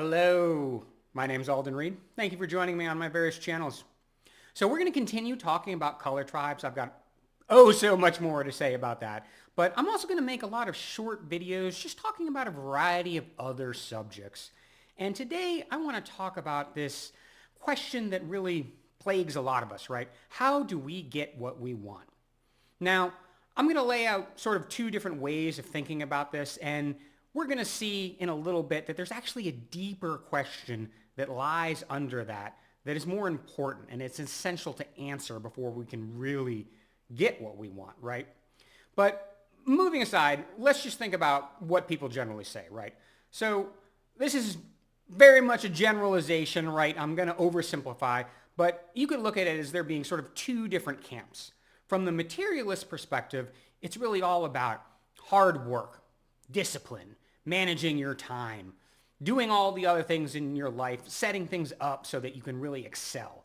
Hello, my name's AldenFReed. Thank you for joining me on my various channels. So we're going to continue talking about color tribes. I've got so much more to say about that. But I'm also going to make a lot of short videos just talking about a variety of other subjects. And today I want to talk about this question that really plagues a lot of us, right? How do we get what we want? Now, I'm going to lay out sort of two different ways of thinking about this, and we're going to see in a little bit that there's actually a deeper question that lies under that is more important, and it's essential to answer before we can really get what we want, right? But moving aside, let's just think about what people generally say, right? So this is very much a generalization, right? I'm going to oversimplify, but you could look at it as there being sort of two different camps. From the materialist perspective, it's really all about hard work, discipline, managing your time, doing all the other things in your life, setting things up so that you can really excel.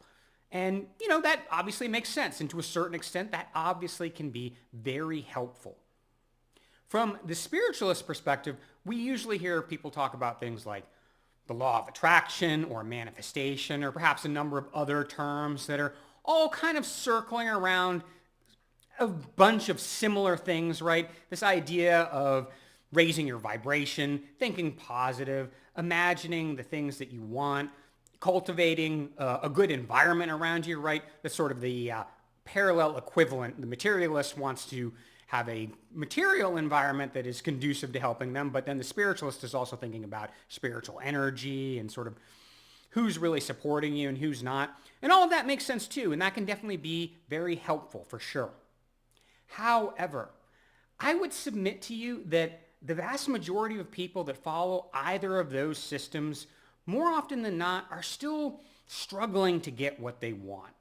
And, that obviously makes sense. And to a certain extent, that obviously can be very helpful. From the spiritualist perspective, we usually hear people talk about things like the law of attraction or manifestation, or perhaps a number of other terms that are all kind of circling around a bunch of similar things, right? This idea of raising your vibration, thinking positive, imagining the things that you want, cultivating a good environment around you, right? That's sort of the parallel equivalent. The materialist wants to have a material environment that is conducive to helping them, but then the spiritualist is also thinking about spiritual energy and sort of who's really supporting you and who's not. And all of that makes sense too, and that can definitely be very helpful for sure. However, I would submit to you that the vast majority of people that follow either of those systems, more often than not, are still struggling to get what they want.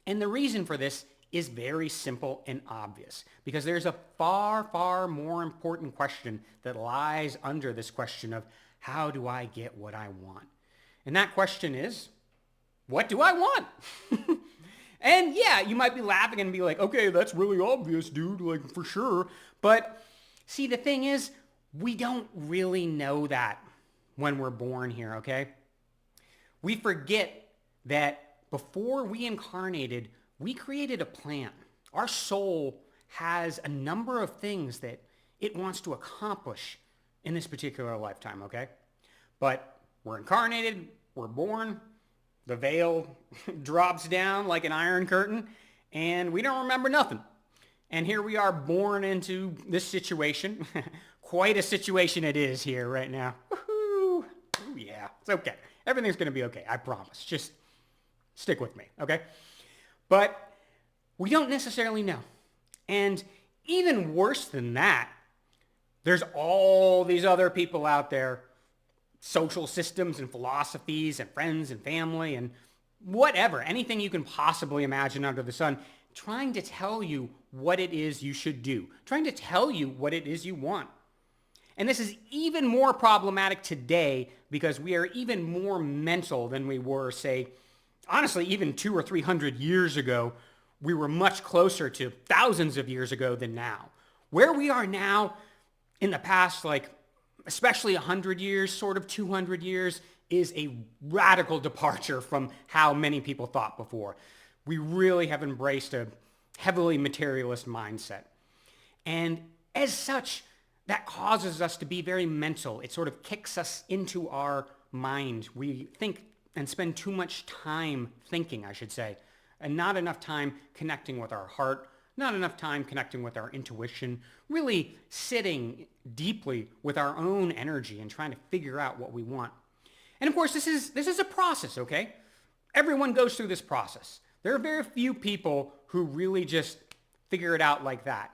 And the reason for this is very simple and obvious, because there's a far, far more important question that lies under this question of how do I get what I want? And that question is, what do I want? And yeah, you might be laughing and be like, okay, that's really obvious, dude, like for sure. But see, the thing is, we don't really know that when we're born here, okay? We forget that before we incarnated, we created a plan. Our soul has a number of things that it wants to accomplish in this particular lifetime, okay? But we're incarnated, we're born, the veil drops down like an iron curtain, and we don't remember nothing. And here we are born into this situation. Quite a situation it is here right now. Woohoo! Ooh, yeah, it's okay. Everything's going to be okay, I promise. Just stick with me, okay? But we don't necessarily know. And even worse than that, there's all these other people out there, social systems and philosophies and friends and family and whatever, anything you can possibly imagine under the sun, trying to tell you what it is you should do, trying to tell you what it is you want. And this is even more problematic today because we are even more mental than we were, say, honestly, even 200 or 300 years ago. We were much closer to thousands of years ago than now. Where we are now in the past, especially 100 years, sort of 200 years, is a radical departure from how many people thought before. We really have embraced a heavily materialist mindset. And as such, that causes us to be very mental. It sort of kicks us into our mind. We think and spend too much time thinking, I should say, and not enough time connecting with our heart, not enough time connecting with our intuition, really sitting deeply with our own energy and trying to figure out what we want. And of course, this is a process, okay? Everyone goes through this process. There are very few people who really just figure it out like that.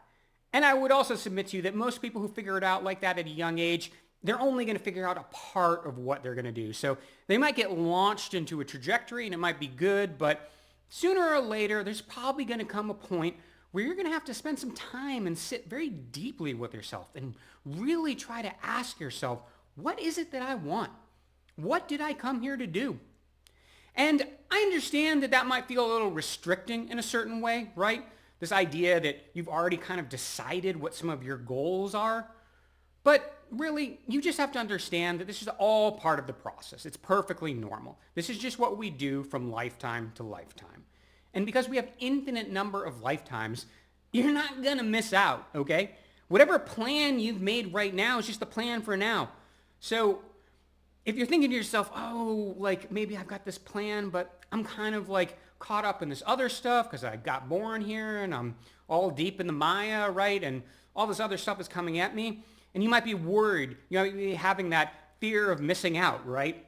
And I would also submit to you that most people who figure it out like that at a young age, they're only going to figure out a part of what they're going to do. So they might get launched into a trajectory and it might be good, but sooner or later, there's probably going to come a point where you're going to have to spend some time and sit very deeply with yourself and really try to ask yourself, what is it that I want? What did I come here to do? And I understand that might feel a little restricting in a certain way, right? This idea that you've already kind of decided what some of your goals are. But really, you just have to understand that this is all part of the process. It's perfectly normal. This is just what we do from lifetime to lifetime. And because we have infinite number of lifetimes, you're not going to miss out, okay? Whatever plan you've made right now is just the plan for now. So if you're thinking to yourself, oh, like maybe I've got this plan, but I'm kind of like caught up in this other stuff because I got born here and I'm all deep in the Maya, right? And all this other stuff is coming at me. And you might be worried, you might be having that fear of missing out, right?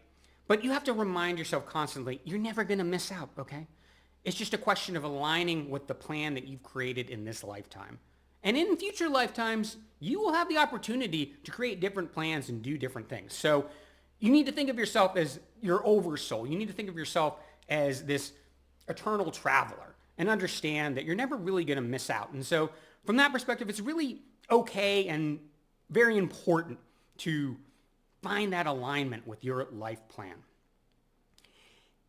But you have to remind yourself constantly, you're never going to miss out, okay? It's just a question of aligning with the plan that you've created in this lifetime. And in future lifetimes, you will have the opportunity to create different plans and do different things. So you need to think of yourself as your oversoul. You need to think of yourself as this eternal traveler and understand that you're never really going to miss out. And so from that perspective, it's really okay and very important to find that alignment with your life plan.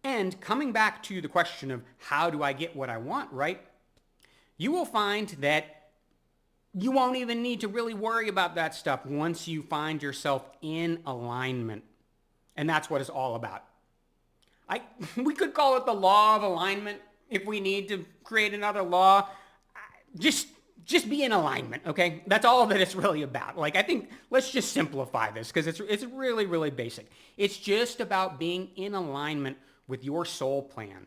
And coming back to the question of how do I get what I want, right? You will find that you won't even need to really worry about that stuff once you find yourself in alignment. And that's what it's all about. We could call it the law of alignment if we need to create another law. Just be in alignment, okay? That's all that it's really about. Like, I think let's just simplify this because it's really, really basic. It's just about being in alignment with your soul plan,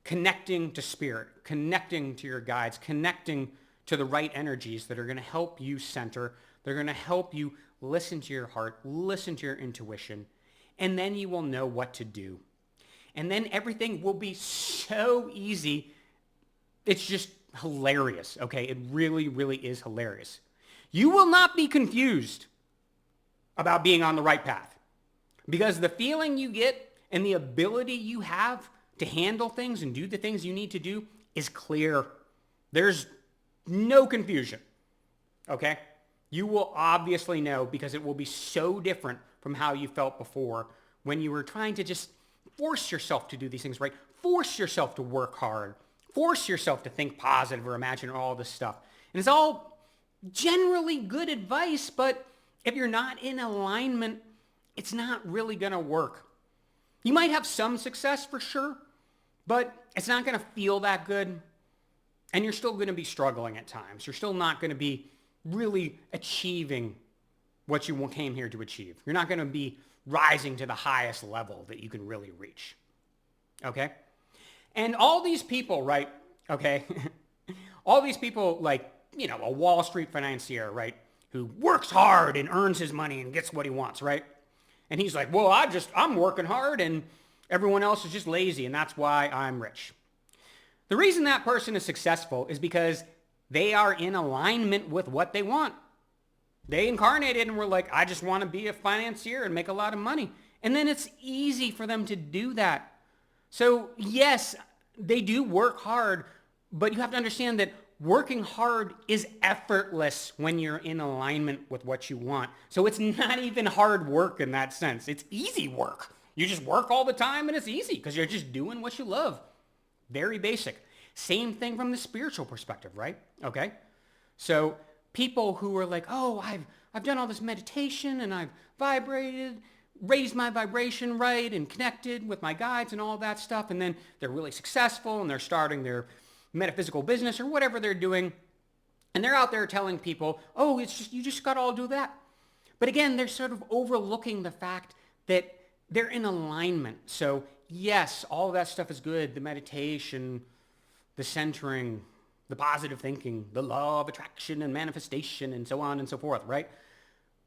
connecting to spirit, connecting to your guides, connecting to the right energies that are going to help you center. They're going to help you listen to your heart, listen to your intuition, and then you will know what to do. And then everything will be so easy. It's just hilarious, okay? It really, really is hilarious. You will not be confused about being on the right path because the feeling you get and the ability you have to handle things and do the things you need to do is clear. There's no confusion, okay? You will obviously know because it will be so different from how you felt before when you were trying to just force yourself to do these things, right? Force yourself to work hard. Force yourself to think positive or imagine all this stuff. And it's all generally good advice, but if you're not in alignment, it's not really going to work. You might have some success for sure, but it's not going to feel that good. And you're still going to be struggling at times. You're still not going to be really achieving what you came here to achieve. You're not going to be rising to the highest level that you can really reach. Okay? And all these people, right? Okay? All these people like, a Wall Street financier, right? Who works hard and earns his money and gets what he wants, right? And he's like, well, I'm working hard and everyone else is just lazy and that's why I'm rich. The reason that person is successful is because they are in alignment with what they want. They incarnated and were like, I just want to be a financier and make a lot of money. And then it's easy for them to do that. So yes, they do work hard, but you have to understand that working hard is effortless when you're in alignment with what you want. So it's not even hard work in that sense. It's easy work. You just work all the time and it's easy because you're just doing what you love. Very basic. Same thing from the spiritual perspective, right? Okay. So people who are like, oh, I've done all this meditation and I've vibrated, raised my vibration right and connected with my guides and all that stuff. And then they're really successful and they're starting their metaphysical business or whatever they're doing. And they're out there telling people, oh, you just got to all do that. But again, they're sort of overlooking the fact that they're in alignment. So yes, all that stuff is good. The meditation, the centering, the positive thinking, the law of attraction and manifestation and so on and so forth, right?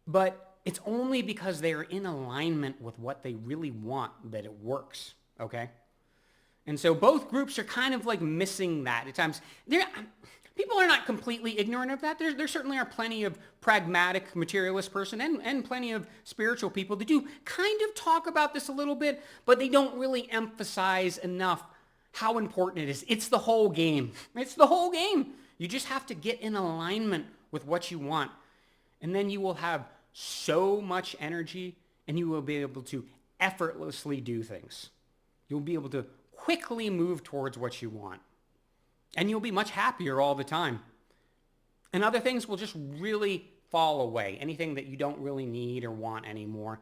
But it's only because they're in alignment with what they really want that it works, okay? And so both groups are kind of like missing that at times. People are not completely ignorant of that. There certainly are plenty of pragmatic materialist person and plenty of spiritual people that do kind of talk about this a little bit, but they don't really emphasize enough how important it is. It's the whole game. It's the whole game. You just have to get in alignment with what you want. And then you will have so much energy and you will be able to effortlessly do things. You'll be able to quickly move towards what you want. And you'll be much happier all the time. And other things will just really fall away, anything that you don't really need or want anymore.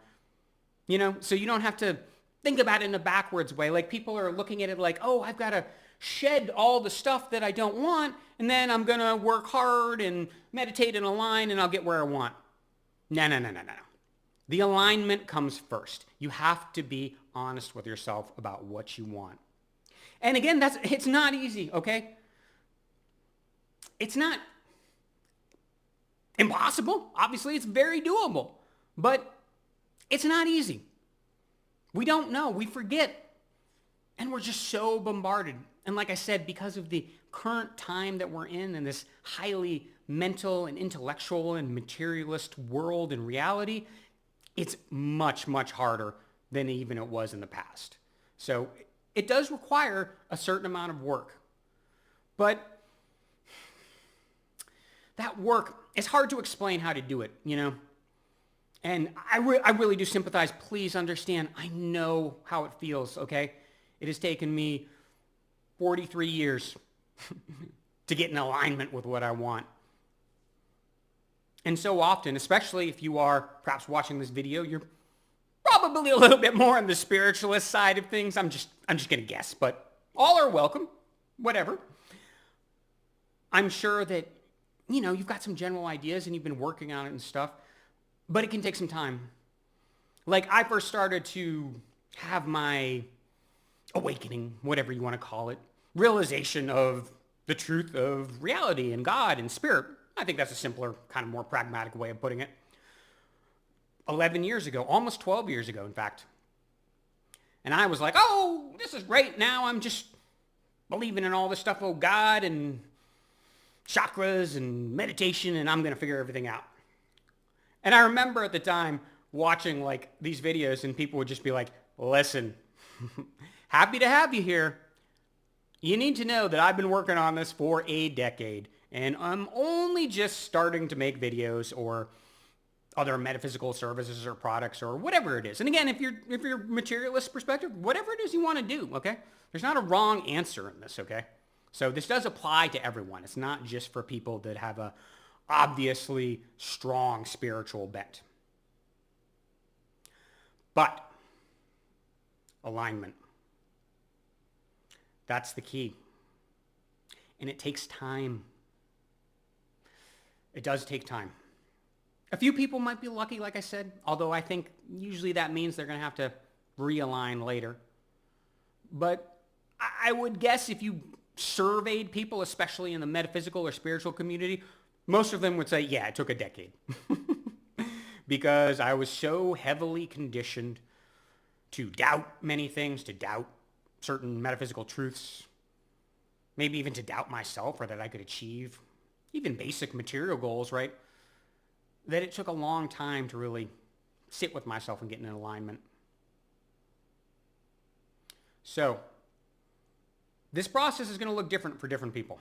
So you don't have to think about it in a backwards way. Like people are looking at it like, oh, I've got to shed all the stuff that I don't want, and then I'm going to work hard and meditate and align, and I'll get where I want. No, no, no, no, no. The alignment comes first. You have to be honest with yourself about what you want. And again, it's not easy, okay? It's not impossible. Obviously, it's very doable, but it's not easy. We don't know. We forget. And we're just so bombarded. And like I said, because of the current time that we're in this highly mental and intellectual and materialist world and reality, it's much, much harder than even it was in the past. So it does require a certain amount of work. But that work, it's hard to explain how to do it, And I really do sympathize. Please understand, I know how it feels, okay? It has taken me 43 years to get in alignment with what I want. And so often, especially if you are perhaps watching this video, you're probably a little bit more on the spiritualist side of things. I'm just going to guess, but all are welcome, whatever. I'm sure that, you've got some general ideas and you've been working on it and stuff, but it can take some time. Like I first started to have my awakening, whatever you want to call it, realization of the truth of reality and God and spirit. I think that's a simpler, kind of more pragmatic way of putting it. 11 years ago, almost 12 years ago, in fact. And I was like, oh, this is great. Now I'm just believing in all this stuff, oh God, and chakras and meditation, and I'm going to figure everything out. And I remember at the time watching like these videos and people would just be like, listen, happy to have you here. You need to know that I've been working on this for a decade and I'm only just starting to make videos or other metaphysical services or products or whatever it is. And again, if you're materialist perspective, whatever it is you want to do, okay? There's not a wrong answer in this, okay? So this does apply to everyone. It's not just for people that have a obviously strong spiritual bent. But alignment. That's the key. And it takes time. It does take time. A few people might be lucky, like I said, although I think usually that means they're going to have to realign later. But I would guess if you surveyed people, especially in the metaphysical or spiritual community, most of them would say, yeah, it took a decade. Because I was so heavily conditioned to doubt many things, to doubt certain metaphysical truths, maybe even to doubt myself or that I could achieve even basic material goals, right? That it took a long time to really sit with myself and get in alignment. So, this process is going to look different for different people.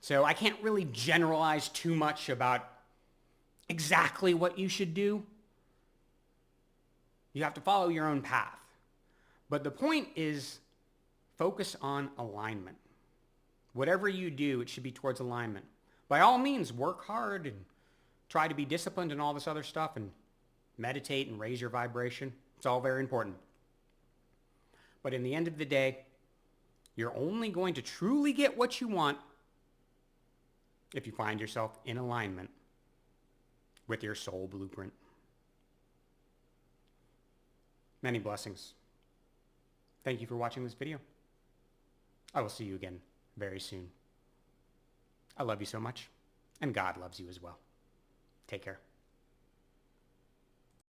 So I can't really generalize too much about exactly what you should do. You have to follow your own path. But the point is, focus on alignment. Whatever you do, it should be towards alignment. By all means, work hard and try to be disciplined and all this other stuff and meditate and raise your vibration. It's all very important. But in the end of the day, you're only going to truly get what you want if you find yourself in alignment with your soul blueprint. Many blessings. Thank you for watching this video. I will see you again very soon. I love you so much, and God loves you as well. Take care.